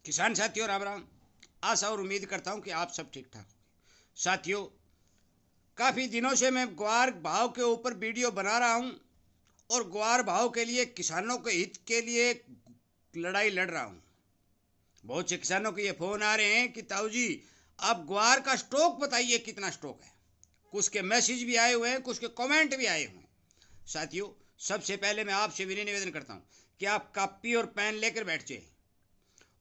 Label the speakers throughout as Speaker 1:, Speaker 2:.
Speaker 1: किसान साथियों राम राम। आशा और उम्मीद करता हूं कि आप सब ठीक ठाक होंगे। साथियों, काफ़ी दिनों से मैं ग्वार भाव के ऊपर वीडियो बना रहा हूं और ग्वार भाव के लिए किसानों के हित के लिए लड़ाई लड़ रहा हूं। बहुत से किसानों के ये फ़ोन आ रहे हैं कि ताऊ जी आप ग्वार का स्टॉक बताइए, कितना स्टॉक है। कुछ के मैसेज भी आए हुए हैं, कुछ के कमेंट भी आए हुए हैं। साथियों, सबसे पहले मैं आपसे विनय निवेदन करता हूं कि आप कॉपी और पेन लेकर बैठ जाए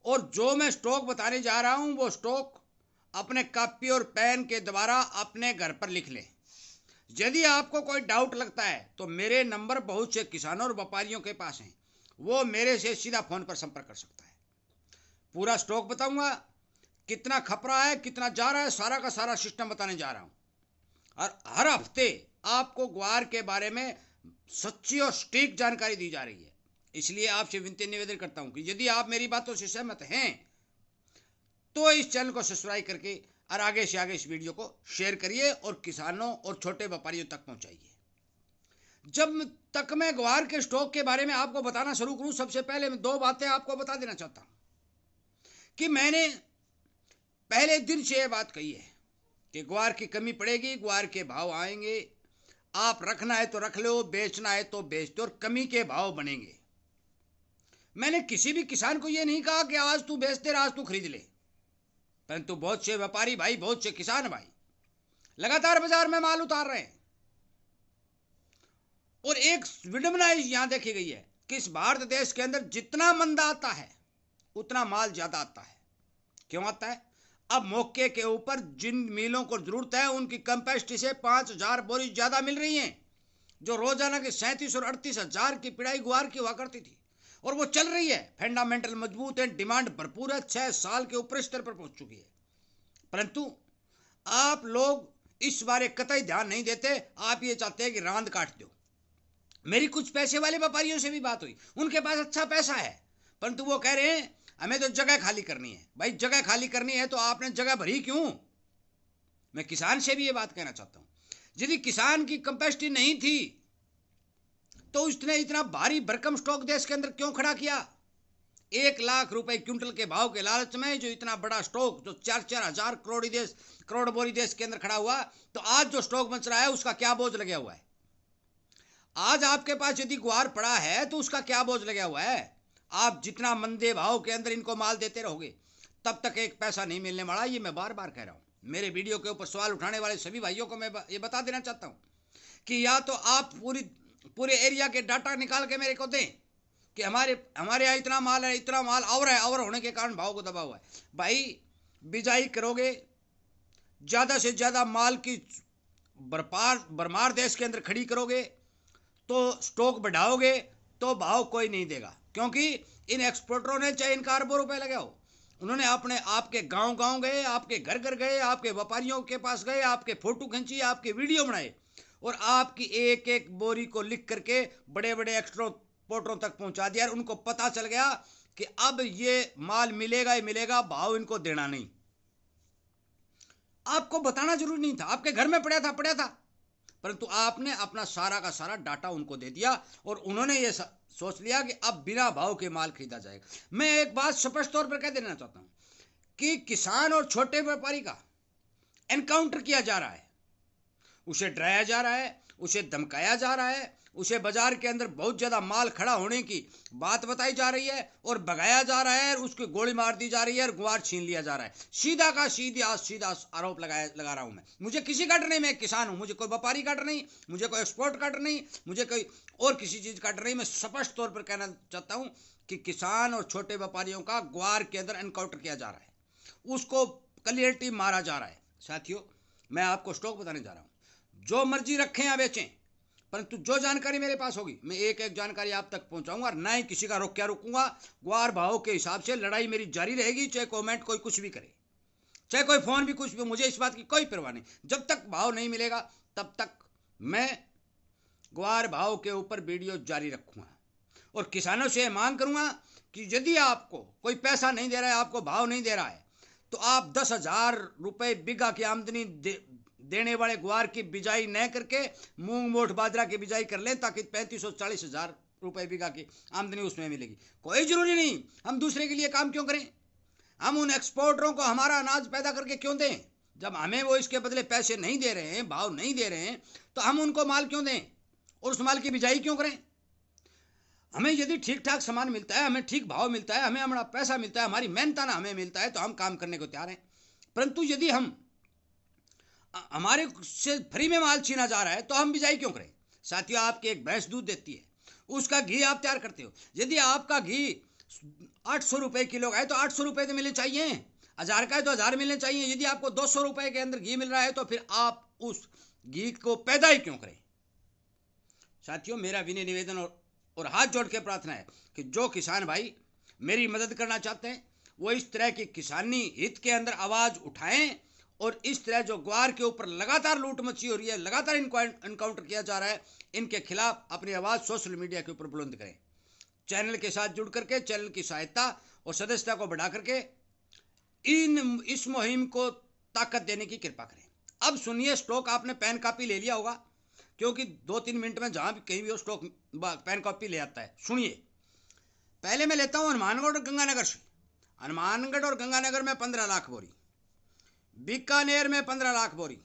Speaker 1: और जो मैं स्टॉक बताने जा रहा हूं वो स्टॉक अपने कॉपी और पेन के द्वारा अपने घर पर लिख लें। यदि आपको कोई डाउट लगता है तो मेरे नंबर बहुत से किसानों और व्यापारियों के पास हैं, वो मेरे से सीधा फ़ोन पर संपर्क कर सकता है। पूरा स्टॉक बताऊंगा, कितना खप रहा है, कितना जा रहा है, सारा का सारा सिस्टम बताने जा रहा हूं। और हर हफ्ते आपको ग्वार के बारे में सच्ची और सटीक जानकारी दी जा रही है। इसलिए आपसे विनती निवेदन करता हूं कि यदि आप मेरी बातों से सहमत हैं तो इस चैनल को सब्सक्राइब करके और आगे से आगे इस वीडियो को शेयर करिए और किसानों और छोटे व्यापारियों तक पहुंचाइए। जब तक मैं ग्वार के स्टॉक के बारे में आपको बताना शुरू करूं, सबसे पहले मैं दो बातें आपको बता देना चाहता हूं कि मैंने पहले दिन से यह बात कही है कि ग्वार की कमी पड़ेगी, ग्वार के भाव आएंगे। आप रखना है तो रख लो, बेचना है तो बेच दो और कमी के भाव बनेंगे। मैंने किसी भी किसान को यह नहीं कहा कि आज तू बेचते रह, आज तू खरीद ले। परंतु बहुत से व्यापारी भाई, बहुत से किसान भाई लगातार बाजार में माल उतार रहे हैं। और एक विडंबना यहां देखी गई है कि इस भारत देश के अंदर जितना मंदा आता है उतना माल ज्यादा आता है। क्यों आता है? अब मौके के ऊपर जिन मिलों को जरूरत है उनकी कैपेसिटी से 5,000 बोरी ज्यादा मिल रही है, जो रोजाना के 37 और 38,000 की पिड़ाई ग्वार की हुआ करती थी, और वो चल रही है। फंडामेंटल मजबूत है, डिमांड भरपूर है, 6 साल के ऊपर स्तर पर पहुंच चुकी है। परंतु आप लोग इस बारे कतई ध्यान नहीं देते। आप ये चाहते हैं कि रांद काट दो। मेरी कुछ पैसे वाले व्यापारियों से भी बात हुई, उनके पास अच्छा पैसा है, परंतु वो कह रहे हैं हमें तो जगह खाली करनी है। भाई जगह खाली करनी है तो आपने जगह भरी क्यों? मैं किसान से भी ये बात कहना चाहता हूं, यदि किसान की कैपेसिटी नहीं थी तो उसने इतना भारी भरकम स्टॉक देश के अंदर क्यों खड़ा किया? 1 लाख रुपए क्विंटल के भाव के लालच में जो इतना बड़ा स्टॉक, जो 4-4 हजार करोड़ बोरी देश के अंदर खड़ा हुआ, तो आज जो स्टॉक बच रहा है उसका क्या बोझ लगा हुआ है? आज आपके पास यदि ग्वार पड़ा है तो उसका क्या बोझ लगा हुआ है? आप जितना मंदे भाव के अंदर इनको माल देते रहोगे तब तक एक पैसा नहीं मिलने वाला। ये मैं बार बार कह रहा हूं। मेरे वीडियो के ऊपर सवाल उठाने वाले सभी भाइयों को मैं ये बता देना चाहता हूं कि या तो आप पूरे एरिया के डाटा निकाल के मेरे को दें कि हमारे यहाँ इतना माल है, इतना माल और होने के कारण भाव को दबा हुआ है। भाई बिजाई करोगे, ज़्यादा से ज़्यादा माल की भरमार देश के अंदर खड़ी करोगे तो स्टॉक बढ़ाओगे तो भाव कोई नहीं देगा, क्योंकि इन एक्सपोर्टरों ने चाहे इनका अरबों रुपए लगे हो, उन्होंने अपने आपके गांव गांव गए, आपके घर घर गए, आपके व्यापारियों के पास गए, आपके फोटो खींची, आपके वीडियो बनाए और आपकी एक एक बोरी को लिख करके बड़े बड़े एक्सपोर्टरों तक पहुंचा दिया। उनको पता चल गया कि अब ये माल मिलेगा ही मिलेगा, भाव इनको देना नहीं। आपको बताना जरूरी नहीं था, आपके घर में पड़ा था, परंतु आपने अपना सारा का सारा डाटा उनको दे दिया और उन्होंने ये सोच लिया कि अब बिना भाव के माल खरीदा जाएगा। मैं एक बात स्पष्ट तौर पर कह देना चाहता हूं कि किसान और छोटे व्यापारी का एनकाउंटर किया जा रहा है, उसे डराया जा रहा है, उसे धमकाया जा रहा है, उसे बाजार के अंदर बहुत ज्यादा माल खड़ा होने की बात बताई जा रही है और भगाया जा रहा है, उसकी गोली मार दी जा रही है और ग्वार छीन लिया जा रहा है। सीधा का सीधा आरोप लगा रहा हूं मैं। मुझे किसी का डर नहीं, मैं किसान हूं, मुझे कोई व्यापारी का डर नहीं, मुझे कोई एक्सपोर्ट का डर नहीं, मुझे कोई और किसी चीज का डर नहीं। मैं स्पष्ट तौर पर कहना चाहता हूं कि किसान और छोटे व्यापारियों का ग्वार के अंदर एनकाउंटर किया जा रहा है, उसको क्लियरिटी मारा जा रहा है। साथियों, मैं आपको स्टॉक बताने जा रहा हूं, जो मर्जी रखें या बेचें, परंतु जो जानकारी मेरे पास होगी मैं एक एक जानकारी आप तक पहुंचाऊंगा और ना ही किसी का रुकूंगा। ग्वार भाव के हिसाब से लड़ाई मेरी जारी रहेगी, चाहे कमेंट कोई कुछ भी करे, चाहे कोई फोन भी कुछ भी, मुझे इस बात की कोई परवाह नहीं। जब तक भाव नहीं मिलेगा तब तक मैं ग्वार भाव के ऊपर वीडियो जारी रखूंगा और किसानों से मांग करूंगा कि यदि आपको कोई पैसा नहीं दे रहा है, आपको भाव नहीं दे रहा है, तो आप 10,000 रुपये बीघा की आमदनी देने वाले ग्वार की बिजाई न करके मूंग मोठ बाजरा की बिजाई कर लें, ताकि 35-40 हजार रुपये बीघा की आमदनी उसमें मिलेगी। कोई जरूरी नहीं हम दूसरे के लिए काम क्यों करें। हम उन एक्सपोर्टरों को हमारा अनाज पैदा करके क्यों दें? जब हमें वो इसके बदले पैसे नहीं दे रहे हैं, भाव नहीं दे रहे हैं, तो हम उनको माल क्यों दें और उस माल की बिजाई क्यों करें? हमें यदि ठीक ठाक सामान मिलता है, हमें ठीक भाव मिलता है, हमें हमारा पैसा मिलता है, हमारी मेहनताना हमें मिलता है, तो हम काम करने को तैयार हैं। परंतु यदि हमारे से फ्री में माल छीना जा रहा है तो हम बिजाई क्यों करें? साथियों, आपकी एक भैंस दूध देती है, उसका घी आप तैयार करते हो। यदि आपका घी 800 रुपये किलो का है तो 800 रुपये तो मिलने चाहिए, 1000 का है तो 1000 मिलने चाहिए। यदि आपको 200 रुपये के अंदर घी मिल रहा है तो फिर आप उस घी को पैदा ही क्यों करें? साथियों, मेरा विनय निवेदन और हाथ जोड़ के प्रार्थना है कि जो किसान भाई मेरी मदद करना चाहते हैं वो इस तरह की किसानी हित के अंदर आवाज़ उठाएं और इस तरह जो ग्वार के ऊपर लगातार लूट मची हो रही है, लगातार इनको एनकाउंटर किया जा रहा है, इनके खिलाफ अपनी आवाज़ सोशल मीडिया के ऊपर बुलंद करें। चैनल के साथ जुड़ करके, चैनल की सहायता और सदस्यता को बढ़ा करके इस मुहिम को ताकत देने की कृपा करें। अब सुनिए, स्टॉक आपने पेन कॉपी ले लिया होगा, क्योंकि 2-3 मिनट में जहां भी कहीं भी वो स्टॉक पेन कॉपी ले आता है। सुनिए, पहले मैं लेता हूं हनुमानगढ़ और गंगानगर से। हनुमानगढ़ और गंगानगर में 15 लाख बोरी, बीकानेर में 15 लाख बोरी,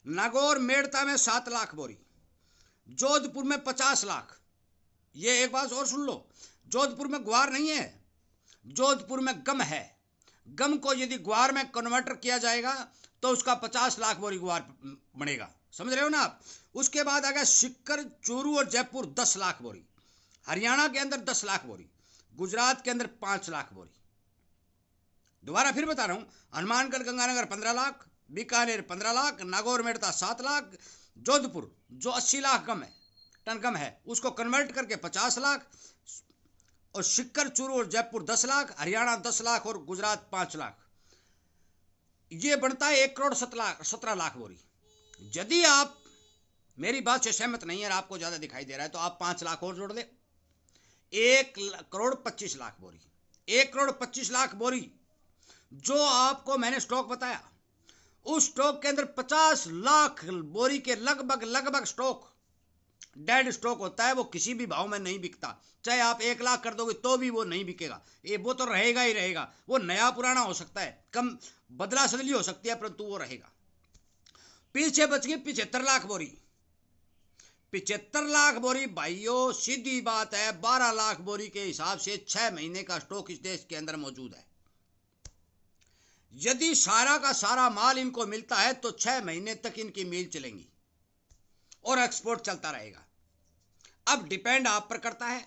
Speaker 1: नागौर मेड़ता में 7 लाख बोरी, जोधपुर में 50 लाख। ये एक बात और सुन लो, जोधपुर में ग्वार नहीं है, जोधपुर में गम है। गम को यदि ग्वार में कन्वर्टर किया जाएगा तो उसका 50 लाख बोरी ग्वार बनेगा, समझ रहे हो ना आप? उसके बाद आ गया सीकर, चूरू और जयपुर 10 लाख बोरी, हरियाणा के अंदर 10 लाख बोरी, गुजरात के अंदर 5 लाख बोरी। दोबारा फिर बता रहा हूं, हनुमानगढ़ गंगानगर 15 लाख, बीकानेर 15 लाख, नागौर मेड़ता 7 लाख, जोधपुर जो 80 लाख गम है, टन गम है, उसको कन्वर्ट करके 50 लाख, और सीकर, चूरू और जयपुर 10 लाख, हरियाणा 10 लाख और गुजरात 5 लाख। ये बनता है 1 करोड़ 17 लाख बोरी। यदि आप मेरी बात से सहमत नहीं है और आपको ज्यादा दिखाई दे रहा है तो आप 5 लाख और जोड़ दे, 1 करोड़ 25 लाख बोरी। 1 करोड़ 25 लाख बोरी जो आपको मैंने स्टॉक बताया, उस स्टॉक के अंदर 50 लाख बोरी के लगभग स्टॉक डेड स्टॉक होता है। वो किसी भी भाव में नहीं बिकता, चाहे आप 1 लाख कर दोगे तो भी वो नहीं बिकेगा। वो तो रहेगा ही रहेगा। वो नया पुराना हो सकता है, कम बदला सदली हो सकती है, परंतु वो रहेगा। पीछे बच गई 75 लाख बोरी। 75 लाख बोरी भाइयों, सीधी बात है, 12 लाख बोरी के हिसाब से 6 महीने का स्टॉक इस देश के अंदर मौजूद है। यदि सारा का सारा माल इनको मिलता है तो 6 महीने तक इनकी मिल चलेंगी और एक्सपोर्ट चलता रहेगा। अब डिपेंड आप पर करता है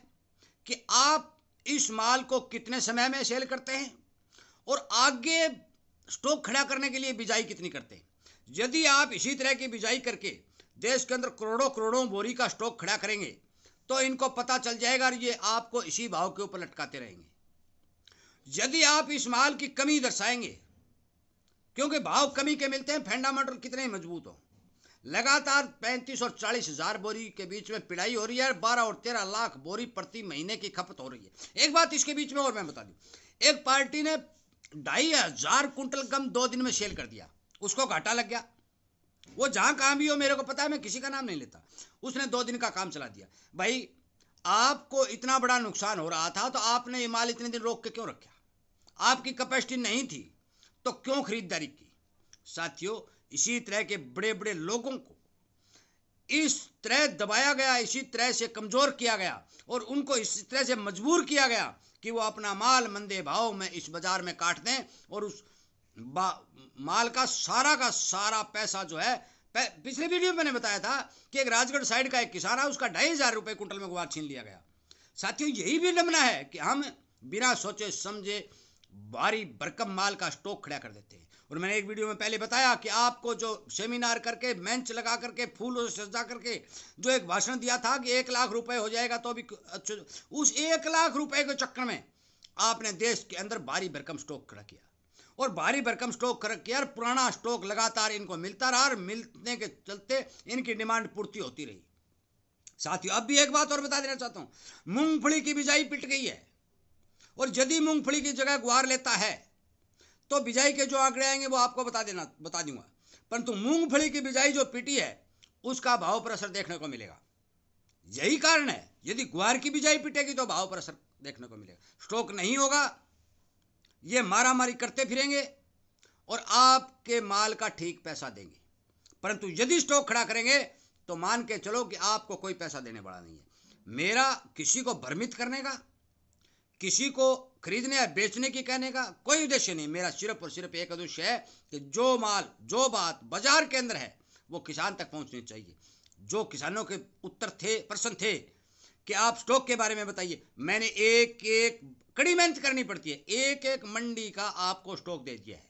Speaker 1: कि आप इस माल को कितने समय में सेल करते हैं और आगे स्टॉक खड़ा करने के लिए बिजाई कितनी करते हैं। यदि आप इसी तरह की बिजाई करके देश के अंदर करोड़ों बोरी का स्टॉक खड़ा करेंगे तो इनको पता चल जाएगा और ये आपको इसी भाव के ऊपर लटकाते रहेंगे। यदि आप इस माल की कमी दर्शाएंगे, क्योंकि भाव कमी के मिलते हैं, फंडामेंटल कितने ही मजबूत हो, लगातार 35 और 40 हजार बोरी के बीच में पिड़ाई हो रही है, 12 और 13 लाख बोरी प्रति महीने की खपत हो रही है। एक बात इसके बीच में और मैं बता दूं, एक पार्टी ने 2500 कुंटल गम 2 दिन में सेल कर दिया, उसको घाटा लग गया। वो जहां कहां भी हो, मेरे को पता है, मैं किसी का नाम नहीं लेता, उसने 2 दिन का काम चला दिया। भाई, आपको इतना बड़ा नुकसान हो रहा था तो आपने ये माल इतने दिन रोक के क्यों रखा? आपकी कैपेसिटी नहीं थी तो क्यों खरीदारी की? साथियों, इसी तरह के बड़े बड़े लोगों को इस तरह दबाया गया, इसी तरह से कमजोर किया गया और उनको इस तरह से मजबूर किया गया कि वो अपना माल मंदे भाव में इस बाजार में काट दें और उस माल का सारा पैसा जो है, पिछले वीडियो में मैंने बताया था कि एक राजगढ़ साइड का एक किसान है, उसका 2500 रुपये कुंटल में ग्वार छीन लिया गया। साथियों, यही भी नमूना है कि हम बिना सोचे समझे भारी भरकम माल का स्टॉक खड़ा कर देते हैं। और मैंने एक वीडियो में पहले बताया कि आपको जो सेमिनार करके, बेंच लगा करके, फूलों से सजा करके जो एक भाषण दिया था कि 1 लाख रुपए हो जाएगा तो भी अच्छा, उस 1 लाख रुपए के चक्कर में आपने देश के अंदर भारी भरकम स्टॉक खड़ा किया और भारी भरकम स्टॉक खड़ा किया और पुराना स्टॉक लगातार इनको मिलता रहा और मिलने के चलते इनकी डिमांड पूर्ति होती रही। साथियों, अब भी एक बात और बता देना चाहता हूं, मूंगफली की बिजाई पिट गई है और यदि मूंगफली की जगह ग्वार लेता है तो बिजाई के जो आंकड़े आएंगे वो आपको बता दूंगा, परंतु मूंगफली की बिजाई जो पिटी है उसका भाव पर असर देखने को मिलेगा। यही कारण है, यदि ग्वार की बिजाई पिटेगी तो भाव पर असर देखने को मिलेगा। स्टॉक नहीं होगा ये मारामारी करते फिरेंगे और आपके माल का ठीक पैसा देंगे, परंतु यदि स्टॉक खड़ा करेंगे तो मान के चलो कि आपको कोई पैसा देने वाला नहीं है। मेरा किसी को भ्रमित करने का, किसी को खरीदने या बेचने की कहने का कोई उद्देश्य नहीं। मेरा सिर्फ और सिर्फ एक उद्देश्य है कि जो माल, जो बात बाजार के अंदर है वो किसान तक पहुंचनी चाहिए। जो किसानों के उत्तर थे, प्रश्न थे कि आप स्टॉक के बारे में बताइए, मैंने एक एक कड़ी मेहनत करनी पड़ती है, एक एक मंडी का आपको स्टॉक दे दिया है।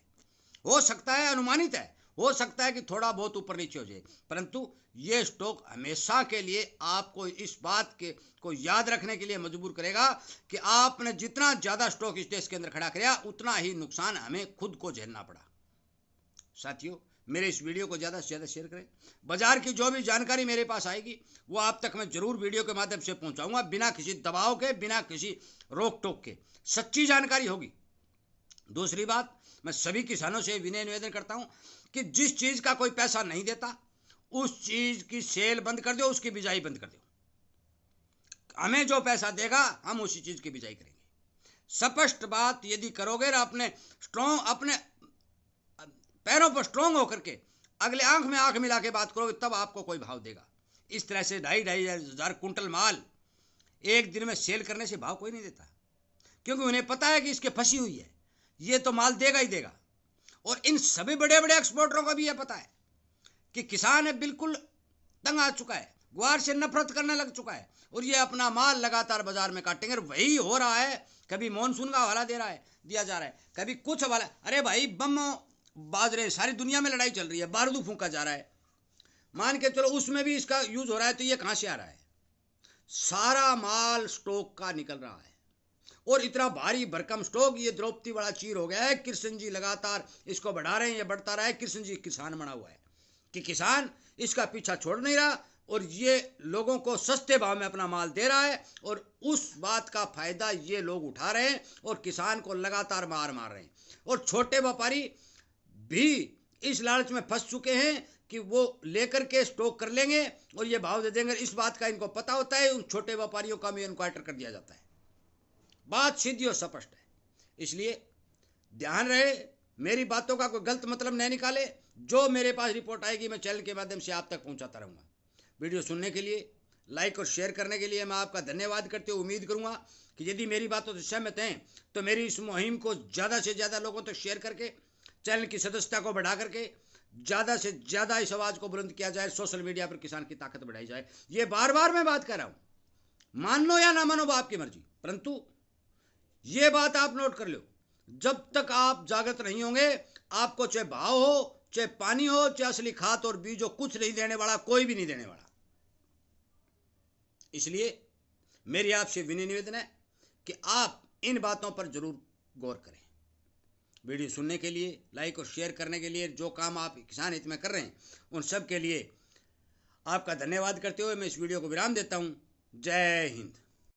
Speaker 1: हो सकता है अनुमानित है, हो सकता है कि थोड़ा बहुत ऊपर नीचे हो जाए, परंतु ये स्टॉक हमेशा के लिए आपको इस बात के को याद रखने के लिए मजबूर करेगा कि आपने जितना ज़्यादा स्टॉक इस देश के अंदर खड़ा किया उतना ही नुकसान हमें खुद को झेलना पड़ा। साथियों, मेरे इस वीडियो को ज़्यादा से ज़्यादा शेयर करें। बाजार की जो भी जानकारी मेरे पास आएगी वो आप तक मैं जरूर वीडियो के माध्यम से पहुंचाऊंगा, बिना किसी दबाव के, बिना किसी रोक टोक के। सच्ची जानकारी होगी। दूसरी बात, मैं सभी किसानों से विनय निवेदन करता हूं कि जिस चीज़ का कोई पैसा नहीं देता उस चीज़ की सेल बंद कर दो, उसकी बिजाई बंद कर दो। हमें जो पैसा देगा हम उसी चीज़ की बिजाई करेंगे। स्पष्ट बात यदि करोगे और अपने पैरों पर स्ट्रोंग होकर के अगले आंख में आंख मिला के बात करोगे, तब आपको कोई भाव देगा। इस तरह से 2,500 कुंटल माल एक दिन में सेल करने से भाव कोई नहीं देता, क्योंकि उन्हें पता है कि इसके फंसी हुई है, ये तो माल देगा ही देगा। और इन सभी बड़े बड़े एक्सपोर्टरों को भी यह पता है कि किसान है बिल्कुल तंग आ चुका है, गुआर से नफरत करने लग चुका है, और ये अपना माल लगातार बाजार में काटेंगे। वही हो रहा है, कभी मॉनसून का हवाला दिया जा रहा है, कभी कुछ हवाला। अरे भाई, बम बाज रहे, सारी दुनिया में लड़ाई चल रही है, बारूद फूंका जा रहा है, मान के चलो उसमें भी इसका यूज हो रहा है, तो ये कहां से आ रहा है? सारा माल स्टॉक का निकल रहा है, और इतना भारी भरकम स्टॉक, ये द्रौपदी वाला चीर हो गया है। कृष्ण जी लगातार इसको बढ़ा रहे हैं, ये बढ़ता रहा है। कृष्ण जी किसान बना हुआ है कि किसान इसका पीछा छोड़ नहीं रहा, और ये लोगों को सस्ते भाव में अपना माल दे रहा है, और उस बात का फायदा ये लोग उठा रहे हैं और किसान को लगातार मार रहे हैं। और छोटे व्यापारी भी इस लालच में फंस चुके हैं कि वो लेकर के स्टॉक कर लेंगे और ये भाव दे देंगे। इस बात का इनको पता होता है, उन छोटे व्यापारियों का भी इनक्वायटर कर दिया जाता है। बात सीधी और स्पष्ट है, इसलिए ध्यान रहे, मेरी बातों का कोई गलत मतलब नहीं निकाले। जो मेरे पास रिपोर्ट आएगी मैं चैनल के माध्यम से आप तक पहुंचाता रहूंगा। वीडियो सुनने के लिए, लाइक और शेयर करने के लिए मैं आपका धन्यवाद करते हुए उम्मीद करूंगा कि यदि मेरी बातों से सहमत हैं तो मेरी इस मुहिम को ज़्यादा से ज़्यादा लोगों तक शेयर करके, चैनल की सदस्यता को बढ़ा करके ज़्यादा से ज़्यादा इस आवाज़ को बुलंद किया जाए। सोशल मीडिया पर किसान की ताकत बढ़ाई जाए। ये बार बार मैं बात कर रहा हूँ, मान लो या ना मानो वो आपकी मर्जी, परंतु ये बात आप नोट कर लो, जब तक आप जागृत नहीं होंगे, आपको चाहे भाव हो, चाहे पानी हो, चाहे असली खाद और बीज हो, कुछ नहीं देने वाला, कोई भी नहीं देने वाला। इसलिए मेरी आपसे विनय निवेदन है कि आप इन बातों पर जरूर गौर करें। वीडियो सुनने के लिए, लाइक और शेयर करने के लिए, जो काम आप किसान हित में कर रहे हैं, उन सब के लिए आपका धन्यवाद करते हुए मैं इस वीडियो को विराम देता हूं। जय हिंद।